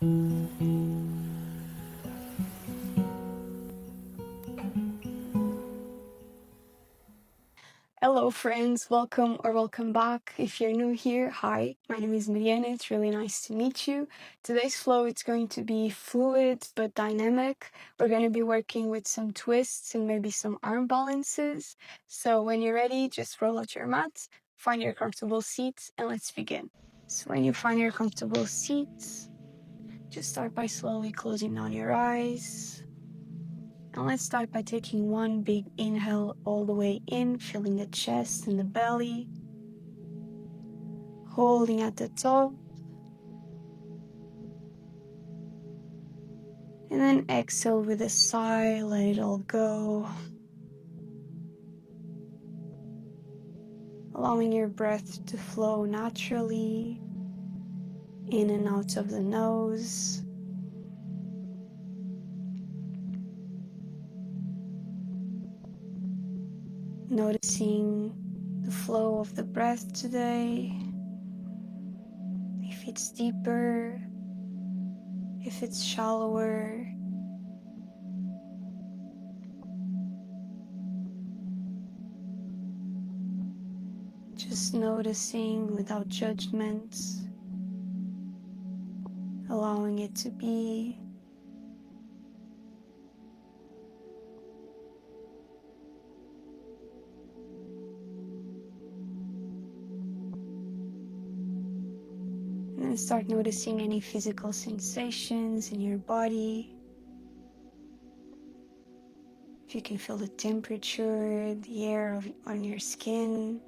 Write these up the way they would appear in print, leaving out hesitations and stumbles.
Hello, friends. Welcome or welcome back. If you're new here, hi. My name is Mariana. It's really nice to meet you. Today's flow it's going to be fluid but dynamic. We're going to be working with some twists and maybe some arm balances. So when you're ready, just roll out your mat, find your comfortable seat, and let's begin. So when you find your comfortable seat, just start by slowly closing down your eyes. And let's start by taking one big inhale all the way in, filling the chest and the belly, holding at the top, and then exhale with a sigh, let it all go, allowing your breath to flow naturally in and out of the nose. Noticing the flow of the breath today, if it's deeper, if it's shallower. Just noticing without judgment, allowing it to be. And then start noticing any physical sensations in your body. If you can feel the temperature, the air on your skin.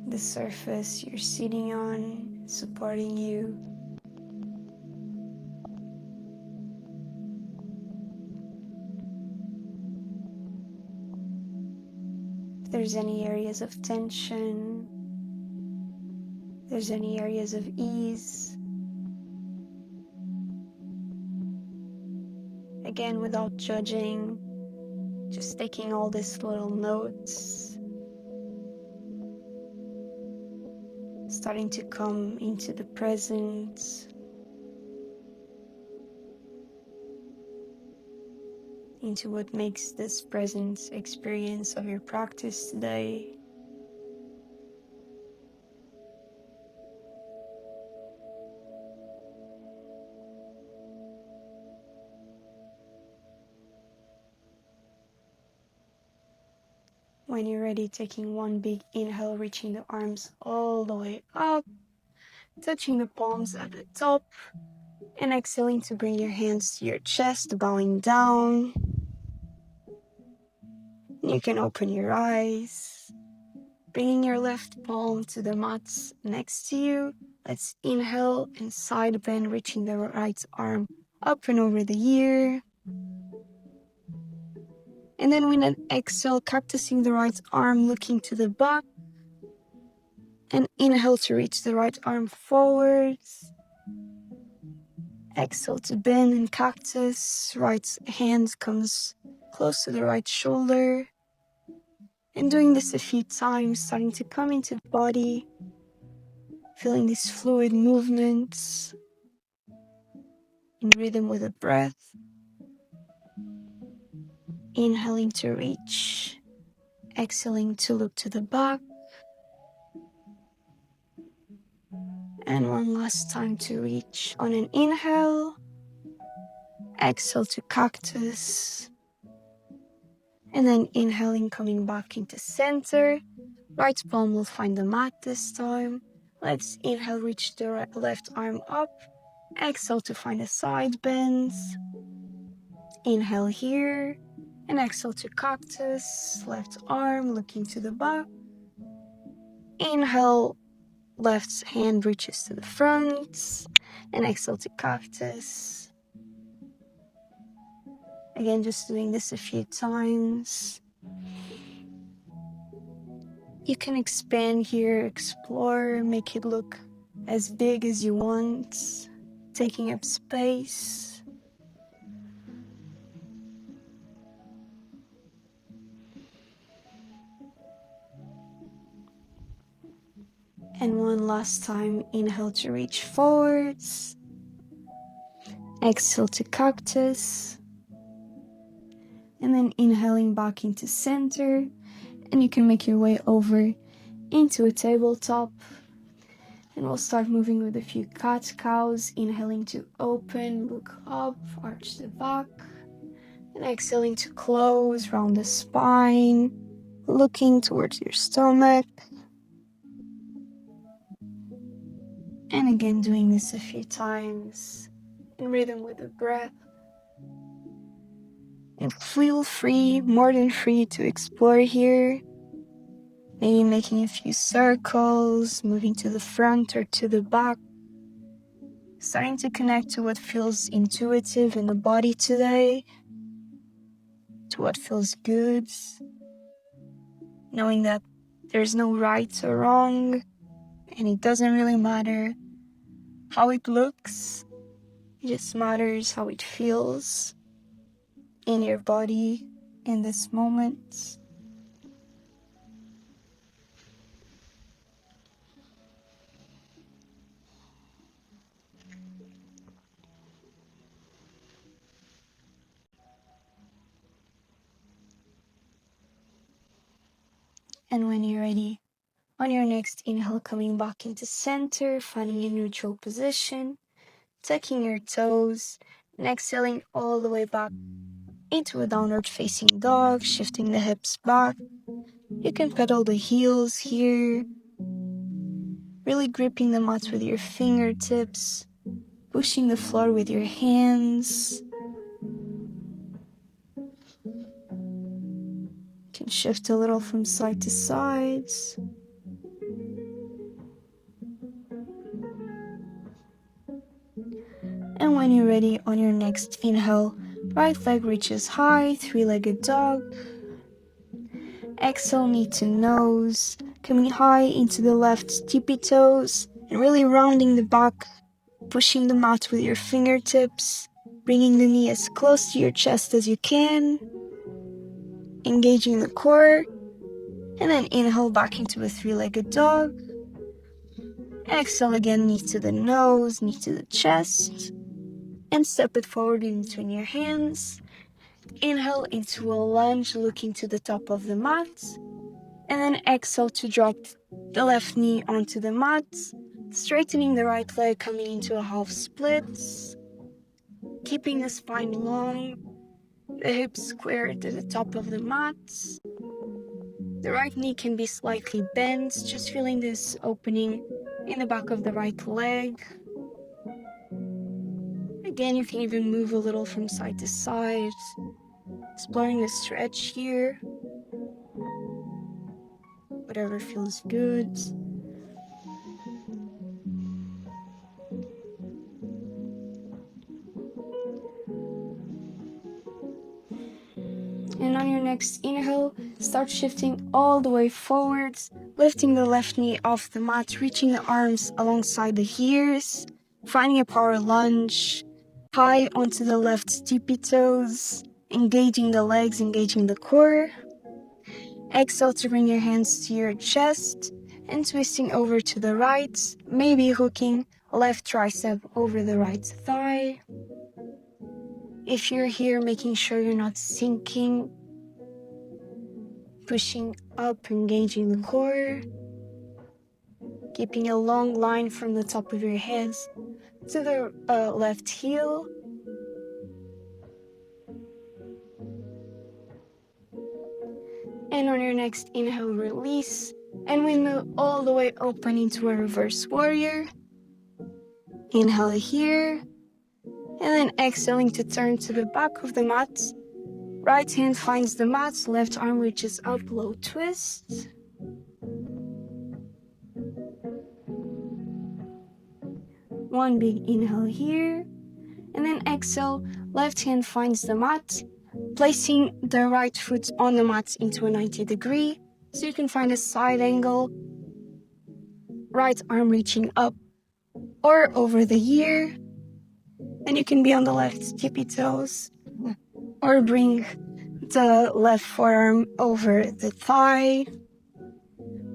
The surface you're sitting on, supporting you. If there's any areas of tension, if there's any areas of ease. Again, without judging, just taking all these little notes, starting to come into the present, into what makes this present experience of your practice today. When you're ready, taking one big inhale, reaching the arms all the way up, touching the palms at the top, and exhaling to bring your hands to your chest, bowing down. You can open your eyes, bringing your left palm to the mat next to you. Let's inhale and side bend, reaching the right arm up and over the ear. And then with an exhale, cactusing the right arm, looking to the back. And inhale to reach the right arm forwards. Exhale to bend and cactus. Right hand comes close to the right shoulder. And doing this a few times, starting to come into the body. Feeling these fluid movements in rhythm with the breath. Inhaling to reach. Exhaling to look to the back. And one last time to reach on an inhale. Exhale to cactus. And then inhaling, coming back into center. Right palm will find the mat this time. Let's inhale, reach the left arm up. Exhale to find a side bend. Inhale here. And exhale to cactus. Left arm looking to the back. Inhale, left hand reaches to the front. And exhale to cactus. Again, just doing this a few times. You can expand here, explore, make it look as big as you want, taking up space. And one last time, inhale to reach forwards. Exhale to cactus. And then inhaling back into center. And you can make your way over into a tabletop. And we'll start moving with a few cat-cows. Inhaling to open, look up, arch the back. And exhaling to close, round the spine, looking towards your stomach. And again, doing this a few times in rhythm with the breath. And feel free, more than free, to explore here. Maybe making a few circles, moving to the front or to the back. Starting to connect to what feels intuitive in the body today, to what feels good. Knowing that there's no right or wrong, and it doesn't really matter how it looks. It just matters how it feels in your body in this moment. And when you're ready, on your next inhale, coming back into center, finding a neutral position, tucking your toes, and exhaling all the way back into a downward facing dog, shifting the hips back. You can pedal the heels here, really gripping the mat with your fingertips, pushing the floor with your hands. You can shift a little from side to side. And when you're ready, on your next inhale, right leg reaches high, three-legged dog. Exhale, knee to nose, coming high into the left tippy toes, and really rounding the back, pushing the mat with your fingertips, bringing the knee as close to your chest as you can, engaging the core, and then inhale back into a three-legged dog. Exhale again, knee to the nose, knee to the chest, and step it forward in between your hands. Inhale into a lunge, looking to the top of the mat, and then exhale to drop the left knee onto the mat, straightening the right leg, coming into a half split, keeping the spine long, the hips square to the top of the mat. The right knee can be slightly bent, just feeling this opening in the back of the right leg. Again, you can even move a little from side to side, exploring the stretch here, whatever feels good. And on your next inhale, start shifting all the way forwards, lifting the left knee off the mat, reaching the arms alongside the ears, finding a power lunge, high onto the left tippy toes, engaging the legs, engaging the core. Exhale to bring your hands to your chest and twisting over to the right, maybe hooking left tricep over the right thigh. If you're here, making sure you're not sinking, pushing up, engaging the core, keeping a long line from the top of your head to the left heel. And on your next inhale, release, and windmill all the way open into a reverse warrior. Inhale here, and then exhaling to turn to the back of the mat. Right hand finds the mat, left arm reaches up, low twist. One big inhale here, and then exhale, left hand finds the mat, placing the right foot on the mat into a 90-degree, so you can find a side angle, right arm reaching up or over the ear, and you can be on the left tippy toes, or bring the left forearm over the thigh,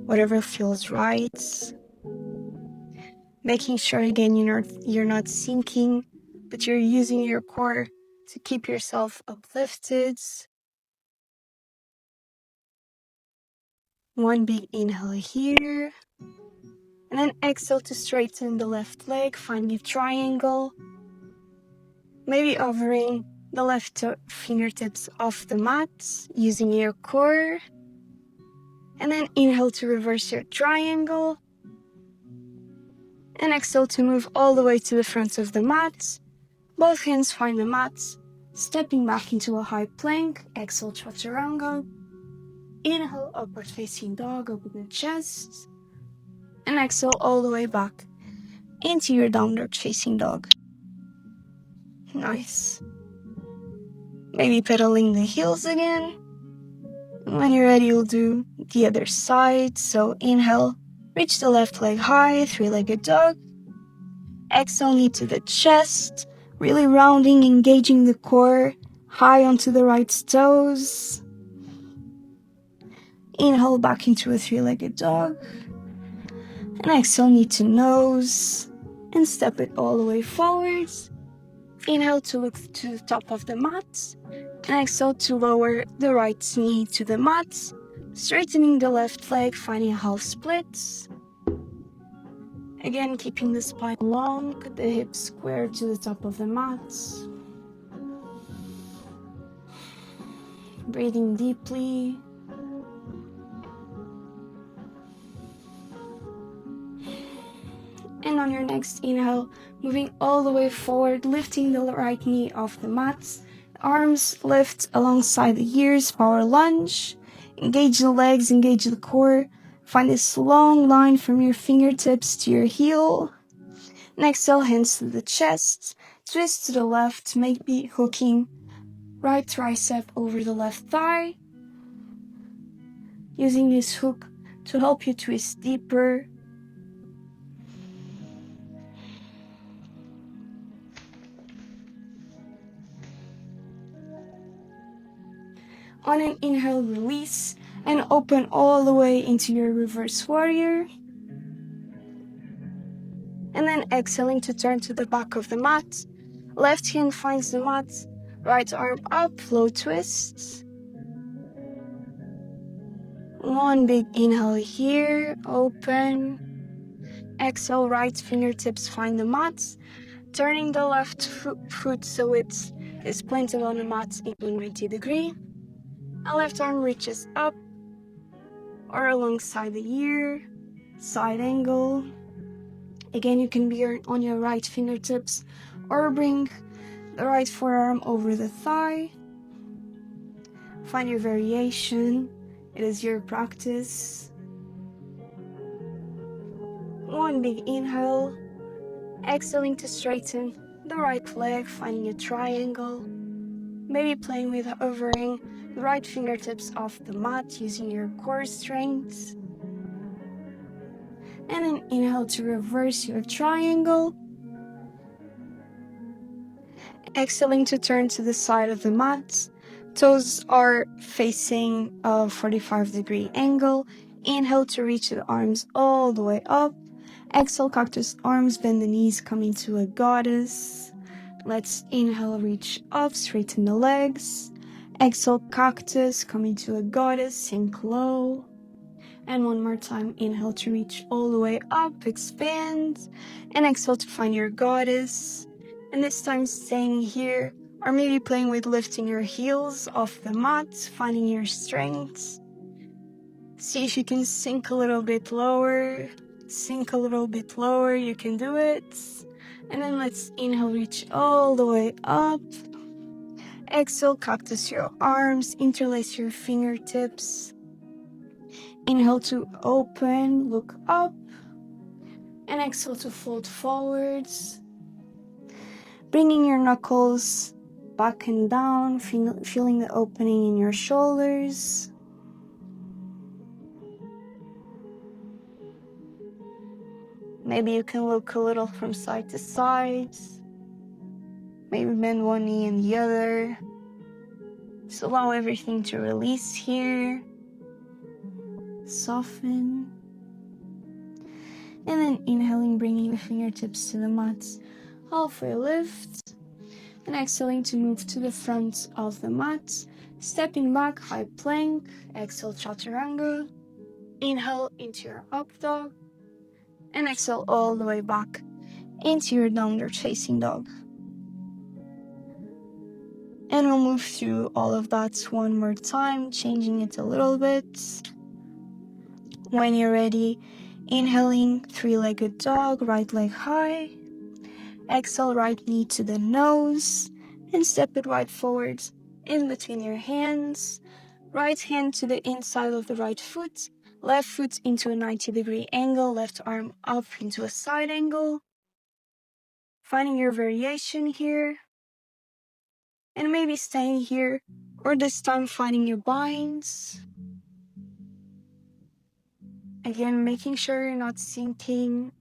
whatever feels right. making sure again you're not sinking, but you're using your core to keep yourself uplifted. One big inhale here, and then exhale to straighten the left leg, finding a triangle, maybe hovering the left fingertips off the mat using your core, and then inhale to reverse your triangle, and exhale to move all the way to the front of the mat. Both hands find the mat, stepping back into a high plank. Exhale, chaturanga. Inhale, upward facing dog, open the chest, and exhale all the way back into your downward facing dog. Nice. Maybe pedaling the heels again. When you're ready, you'll do the other side. So inhale, reach the left leg high, three-legged dog. Exhale, knee to the chest, really rounding, engaging the core, high onto the right toes. Inhale back into a three-legged dog. And exhale, knee to nose, and step it all the way forwards. Inhale to look to the top of the mat, and exhale to lower the right knee to the mat, straightening the left leg, finding a half split. Again, keeping the spine long, the hips square to the top of the mat. Breathing deeply. And on your next inhale, moving all the way forward, lifting the right knee off the mat. Arms lift alongside the ears, power lunge. Engage the legs, engage the core. Find this long line from your fingertips to your heel. And exhale, hands to the chest. Twist to the left, maybe hooking right tricep over the left thigh. Using this hook to help you twist deeper. On an inhale, release and open all the way into your reverse warrior. And then exhaling to turn to the back of the mat. Left hand finds the mat, right arm up, flow twists. One big inhale here, open. Exhale, right fingertips find the mat, turning the left foot so it is planted on the mat in 180 degrees. And left arm reaches up or alongside the ear, side angle. Again, you can be on your right fingertips or bring the right forearm over the thigh. Find your variation. It is your practice. One big inhale. Exhaling to straighten the right leg, finding a triangle. Maybe playing with hovering the right fingertips off the mat using your core strength. And an inhale to reverse your triangle. Exhaling to turn to the side of the mat. Toes are facing a 45-degree angle. Inhale to reach the arms all the way up. Exhale, cactus arms, bend the knees, come into a goddess. Let's inhale, reach up, straighten the legs. Exhale, cactus, come into a goddess, sink low. And one more time, inhale to reach all the way up, expand. And exhale to find your goddess. And this time staying here, or maybe playing with lifting your heels off the mat, finding your strength. See if you can sink a little bit lower. Sink a little bit lower, you can do it. And then let's inhale, reach all the way up. Exhale, cactus your arms, interlace your fingertips. Inhale to open, look up. And exhale to float forwards. Bringing your knuckles back and down, feeling the opening in your shoulders. Maybe you can look a little from side to side. Maybe bend one knee and the other. Just allow everything to release here. Soften. And then inhaling, bringing the fingertips to the mat, halfway lift. And exhaling to move to the front of the mat, stepping back, high plank. Exhale, chaturanga. Inhale into your up dog. And exhale all the way back into your downward facing dog. And we'll move through all of that one more time, changing it a little bit. When you're ready, inhaling, three-legged dog, right leg high. Exhale, right knee to the nose, and step it right forward in between your hands. Right hand to the inside of the right foot, left foot into a 90-degree angle, left arm up into a side angle. Finding your variation here. And maybe staying here, or this time finding your binds. Again, making sure you're not sinking,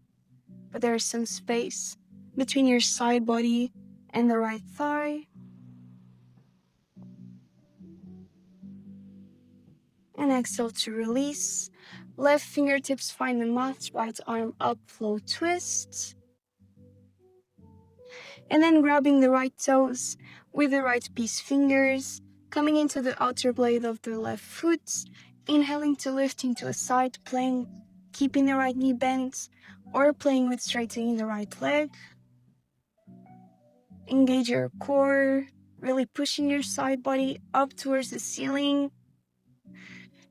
but there's some space between your side body and the right thigh. And exhale to release. Left fingertips find the mat, right arm up, flow twist. And then grabbing the right toes with the right peace fingers, coming into the outer blade of the left foot, inhaling to lift into a side plank, keeping the right knee bent, or playing with straightening the right leg. Engage your core, really pushing your side body up towards the ceiling.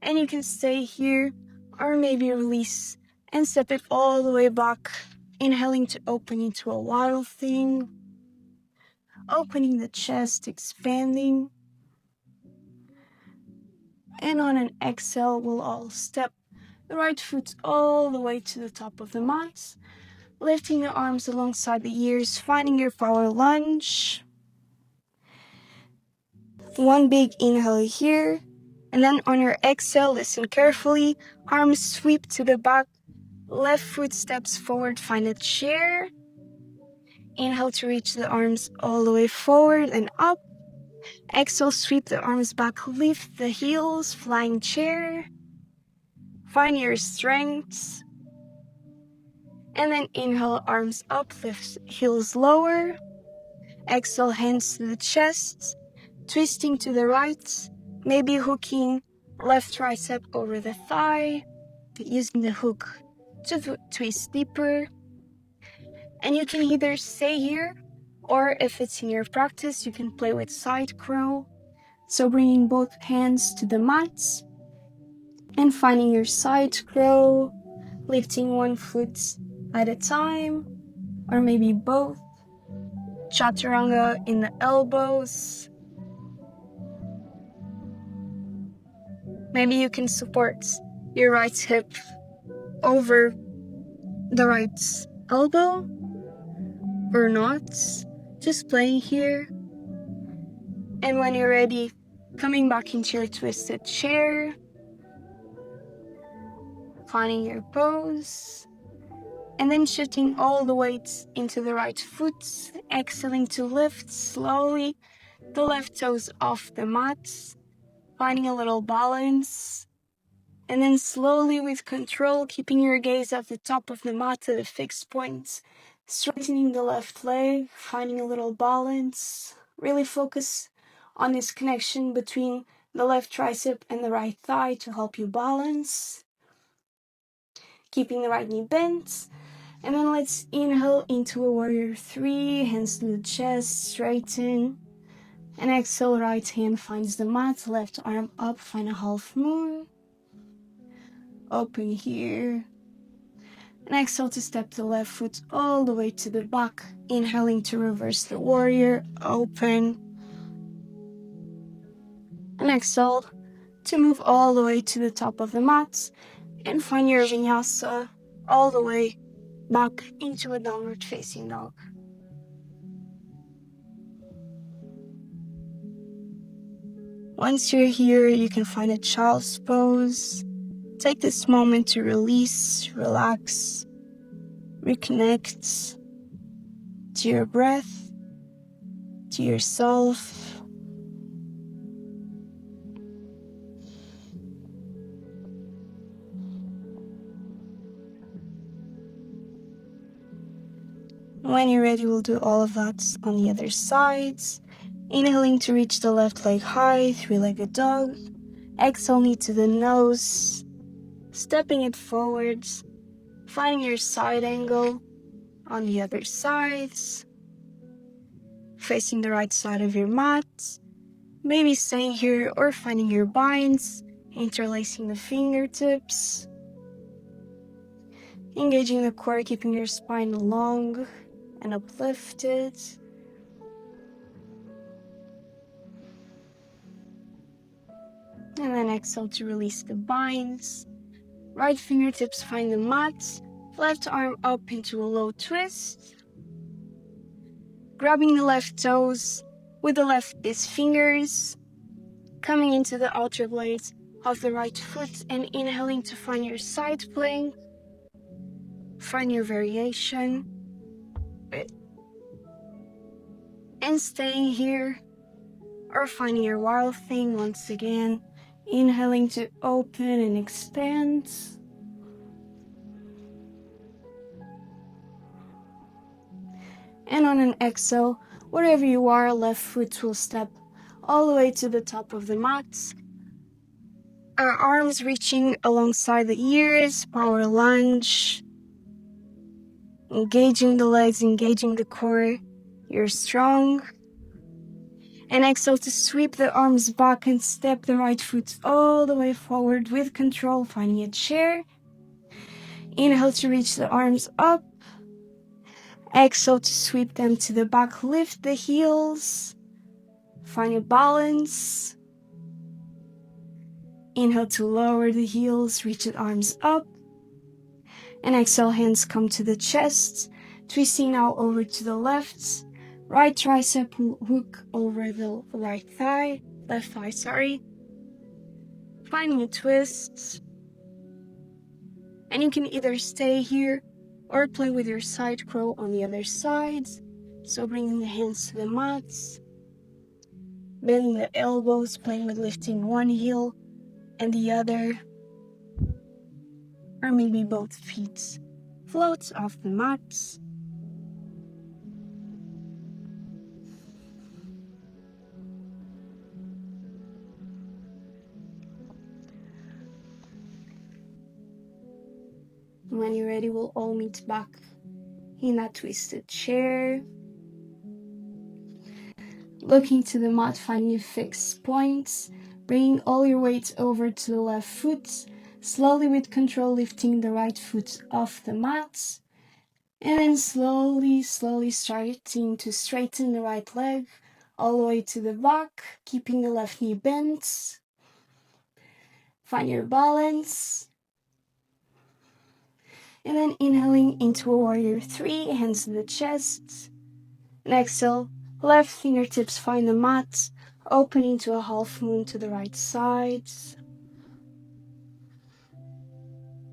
And you can stay here, or maybe release and step it all the way back, inhaling to open into a wild thing. Opening the chest, expanding. And on an exhale, we'll all step the right foot all the way to the top of the mat. Lifting the arms alongside the ears, finding your power lunge. One big inhale here. And then on your exhale, listen carefully. Arms sweep to the back. Left foot steps forward, find a chair. Inhale to reach the arms all the way forward and up. Exhale, sweep the arms back, lift the heels, flying chair. Find your strength. And then inhale, arms up, lift heels lower. Exhale, hands to the chest, twisting to the right, maybe hooking left tricep over the thigh, using the hook to twist deeper. And you can either stay here, or if it's in your practice, you can play with side crow. So bringing both hands to the mat and finding your side crow, lifting one foot at a time, or maybe both. Chaturanga in the elbows. Maybe you can support your right hip over the right elbow, or not. Just playing here. And when you're ready, coming back into your twisted chair, finding your pose, and then shifting all the weight into the right foot, exhaling to lift slowly the left toes off the mat, finding a little balance, and then slowly with control, keeping your gaze at the top of the mat at a fixed point, straightening the left leg, finding a little balance, really focus on this connection between the left tricep and the right thigh to help you balance, keeping the right knee bent. And then let's inhale into a warrior 3, hands to the chest, straighten. And exhale, right hand finds the mat, left arm up, find a half moon. Open here. And exhale to step the left foot all the way to the back. Inhaling to reverse the warrior, open. And exhale to move all the way to the top of the mat. And find your vinyasa all the way back into a downward facing dog. Once you're here, you can find a child's pose. Take this moment to release, relax, reconnect to your breath, to yourself. When you're ready, we'll do all of that on the other sides. Inhaling to reach the left leg high, three-legged dog. Exhale, knee to the nose, stepping it forwards, finding your side angle on the other sides, facing the right side of your mat, maybe staying here or finding your binds, interlacing the fingertips, engaging the core, keeping your spine long and uplifted. And then exhale to release the binds. Right fingertips find the mat, left arm up into a low twist. Grabbing the left toes with the leftist fingers, coming into the outer blades of the right foot and inhaling to find your side plank. Find your variation. And staying here or finding your wild thing once again. Inhaling to open and expand. And on an exhale, wherever you are, left foot will step all the way to the top of the mat. Our arms reaching alongside the ears, power lunge. Engaging the legs, engaging the core. You're strong. And exhale to sweep the arms back and step the right foot all the way forward with control, finding a chair. Inhale to reach the arms up. Exhale to sweep them to the back, lift the heels. Find your balance. Inhale to lower the heels, reach the arms up. And exhale, hands come to the chest. Twisting now over to the left. Right tricep hook over the right thigh. Left thigh, sorry. Finding a twist. And you can either stay here or play with your side crow on the other side. So bringing the hands to the mats. Bending the elbows, playing with lifting one heel and the other. Or maybe both feet floats off the mats. When you're ready, we'll all meet back in that twisted chair. Looking to the mat, finding your fixed points. Bringing all your weight over to the left foot. Slowly with control, lifting the right foot off the mat. And then slowly starting to straighten the right leg all the way to the back, keeping the left knee bent. Find your balance. And then inhaling into a warrior 3, hands to the chest. And exhale, left fingertips find the mat, opening to a half moon to the right side.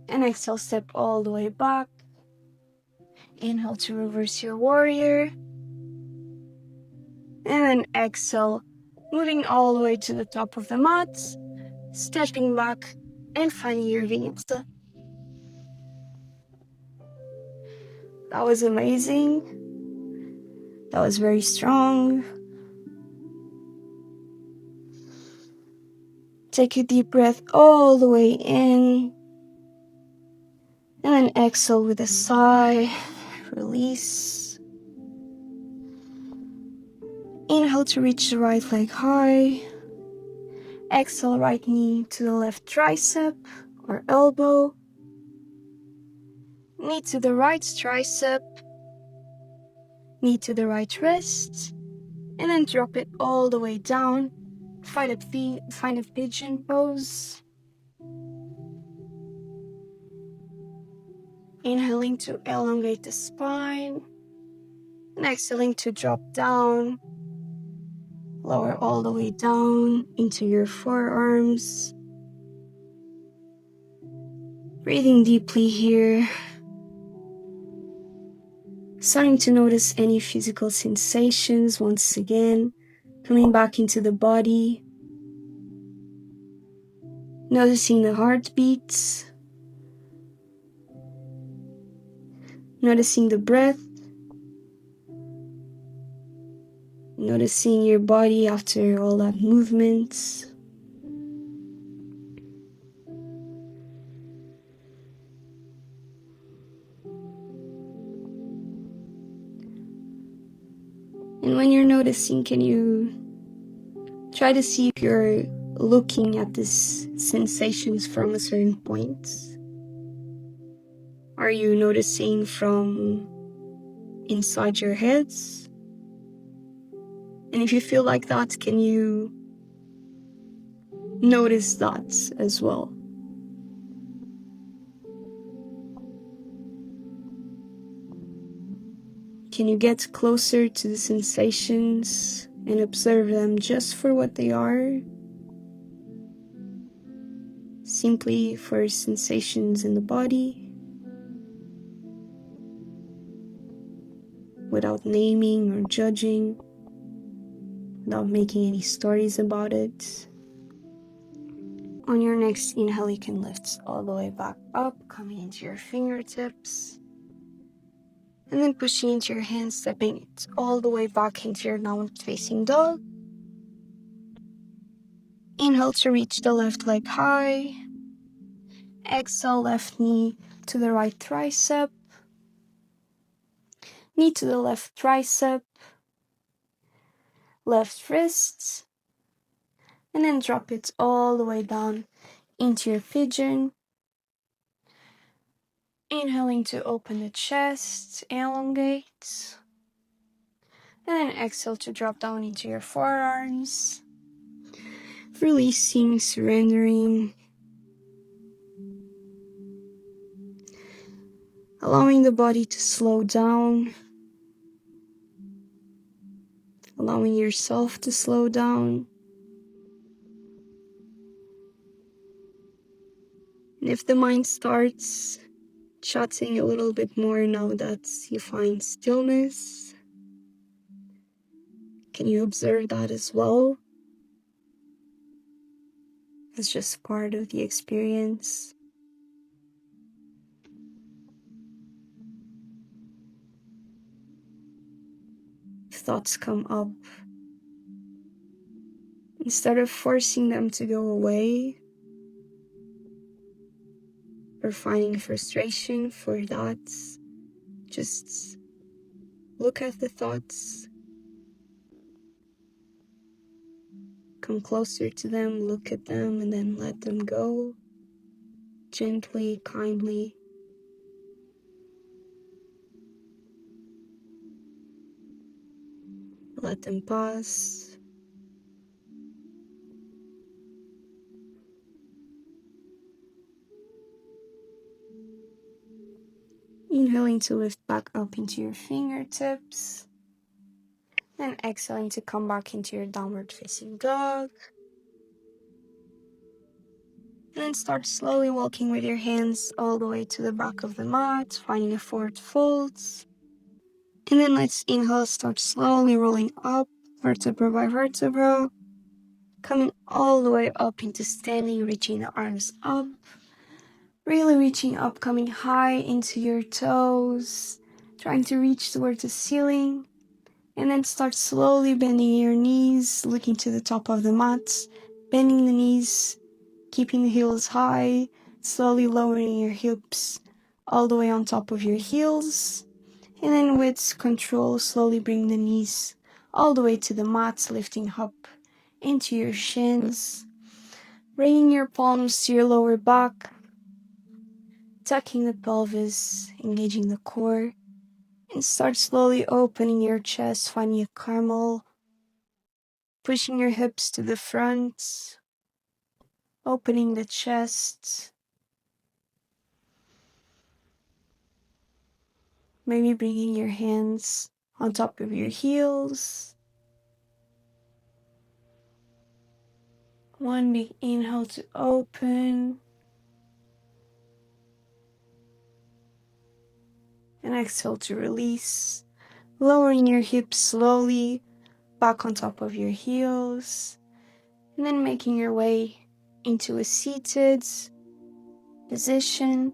And exhale, step all the way back. Inhale to reverse your warrior. And then exhale, moving all the way to the top of the mat, stepping back and finding your vinyasa. That was amazing. That was very strong. Take a deep breath all the way in. And then exhale with a sigh. Release. Inhale to reach the right leg high. Exhale, right knee to the left tricep or elbow. Knee to the right tricep. Knee to the right wrist. And then drop it all the way down. Find a pigeon pose. Inhaling to elongate the spine. And exhaling to drop down. Lower all the way down into your forearms. Breathing deeply here. Starting to notice any physical sensations once again. Coming back into the body. Noticing the heartbeats. Noticing the breath. Noticing your body after all that movement. And when you're noticing, can you try to see if you're looking at these sensations from a certain point? Are you noticing from inside your heads? And if you feel like that, can you notice that as well? Can you get closer to the sensations and observe them just for what they are? Simply for sensations in the body, without naming or judging, without making any stories about it. On your next inhale, you can lift all the way back up, coming into your fingertips. And then pushing into your hands, stepping it all the way back into your downward facing dog. Inhale to reach the left leg high. Exhale, left knee to the right tricep. Knee to the left tricep. Left wrist. And then drop it all the way down into your pigeon. Inhaling to open the chest, elongate. And then exhale to drop down into your forearms. Releasing, surrendering. Allowing the body to slow down. Allowing yourself to slow down. And if the mind starts chatting a little bit more now that you find stillness, can you observe that as well? It's just part of the experience. If thoughts come up, instead of forcing them to go away or finding frustration for that, just look at the thoughts, come closer to them, look at them, and then let them go gently, kindly. Let them pass. Inhaling to lift back up into your fingertips. And exhaling to come back into your downward facing dog. And then start slowly walking with your hands all the way to the back of the mat, finding a forward fold. And then let's inhale, start slowly rolling up, vertebra by vertebra. Coming all the way up into standing, reaching the arms up. Really reaching up, coming high into your toes. Trying to reach towards the ceiling. And then start slowly bending your knees, looking to the top of the mat. Bending the knees, keeping the heels high. Slowly lowering your hips all the way on top of your heels. And then with control, slowly bring the knees all the way to the mat, lifting up into your shins. Bringing your palms to your lower back. Tucking the pelvis, engaging the core. And start slowly opening your chest, finding a camel. Pushing your hips to the front. Opening the chest. Maybe bringing your hands on top of your heels. One big inhale to open. And exhale to release. Lowering your hips slowly back on top of your heels. And then making your way into a seated position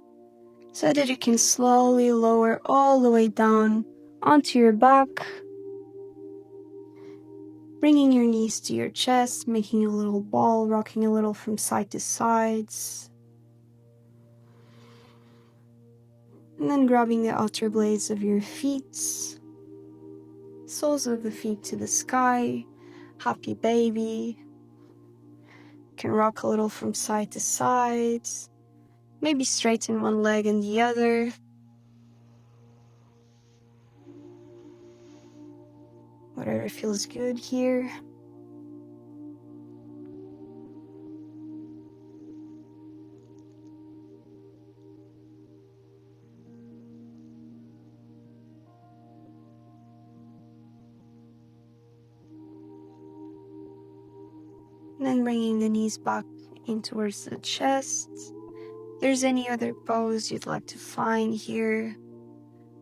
so that you can slowly lower all the way down onto your back. Bringing your knees to your chest, making a little ball, rocking a little from side to sides. And then grabbing the outer blades of your feet, soles of the feet to the sky, happy baby. Can rock a little from side to side, maybe straighten one leg and the other. Whatever feels good here. And then bringing the knees back in towards the chest. If there's any other pose you'd like to find here,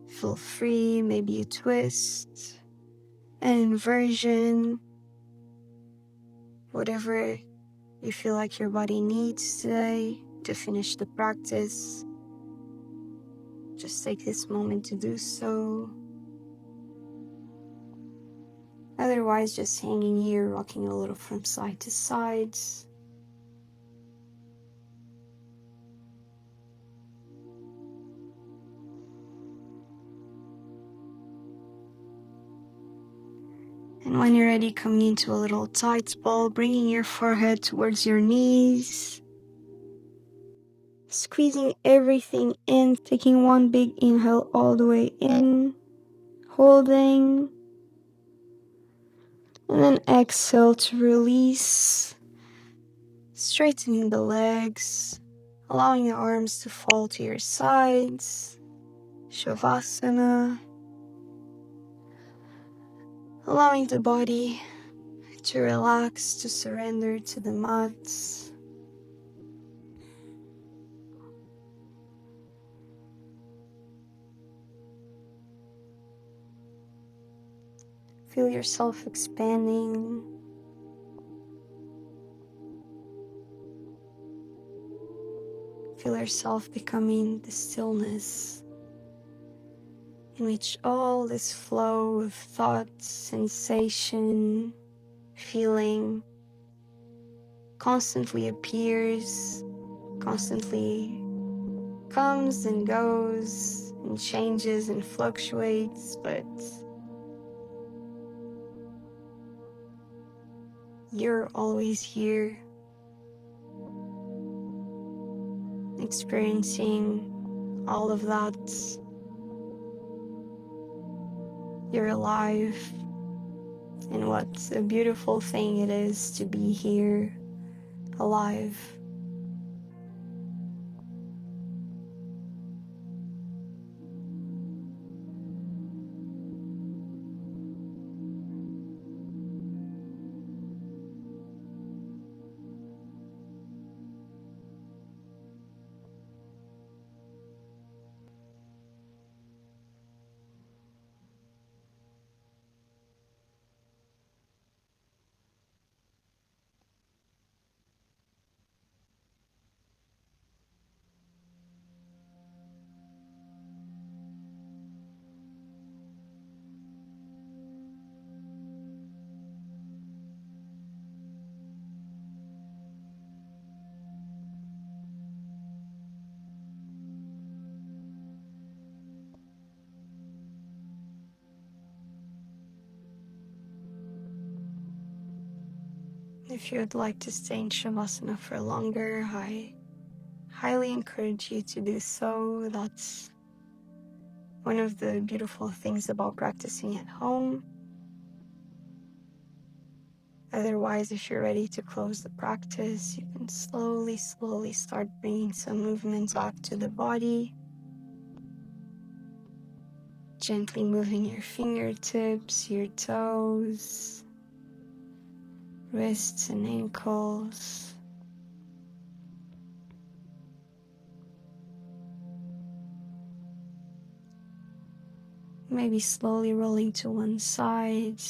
feel free. Maybe a twist, an inversion, whatever you feel like your body needs today to finish the practice. Just take this moment to do so. Otherwise, just hanging here, rocking a little from side to side. And when you're ready, coming into a little tight ball, bringing your forehead towards your knees. Squeezing everything in, taking one big inhale all the way in, holding, and then exhale to release, straightening the legs, allowing the arms to fall to your sides, Shavasana, allowing the body to relax, to surrender to the mat. Feel yourself expanding. Feel yourself becoming the stillness in which all this flow of thought, sensation, feeling constantly appears, constantly comes and goes and changes and fluctuates, but you're always here, experiencing all of that. You're alive, and what a beautiful thing it is to be here, alive. If you would like to stay in Shavasana for longer, I highly encourage you to do so. That's one of the beautiful things about practicing at home. Otherwise, if you're ready to close the practice, you can slowly start bringing some movement back to the body. Gently moving your fingertips, your toes, wrists and ankles. Maybe slowly rolling to one side.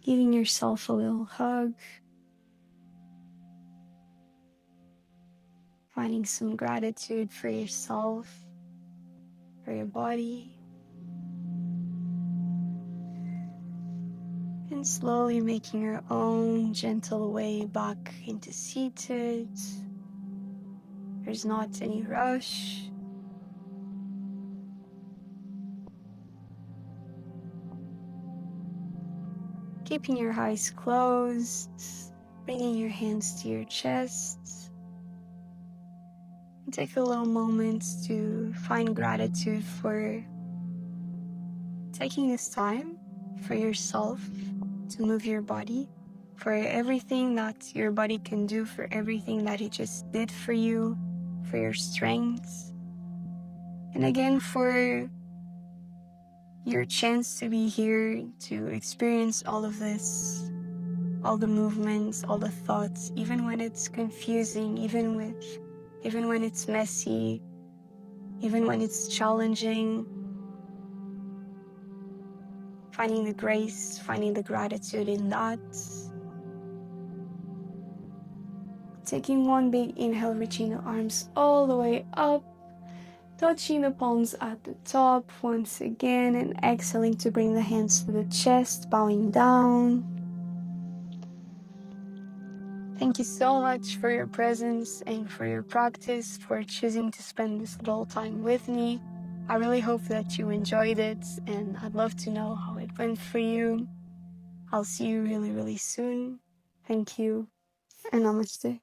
Giving yourself a little hug. Finding some gratitude for yourself, for your body. And slowly making your own gentle way back into seated. There's not any rush. Keeping your eyes closed, bringing your hands to your chest. And take a little moment to find gratitude for taking this time for yourself to move your body, for everything that your body can do, for everything that it just did for you, for your strengths. And again, for your chance to be here to experience all of this, all the movements, all the thoughts, even when it's confusing, even when it's messy, even when it's challenging. Finding the grace, finding the gratitude in that. Taking one big inhale, reaching the arms all the way up, touching the palms at the top once again, and exhaling to bring the hands to the chest, bowing down. Thank you so much for your presence and for your practice, for choosing to spend this little time with me. I really hope that you enjoyed it, and I'd love to know how it went for you. I'll see you really, really soon. Thank you, and namaste.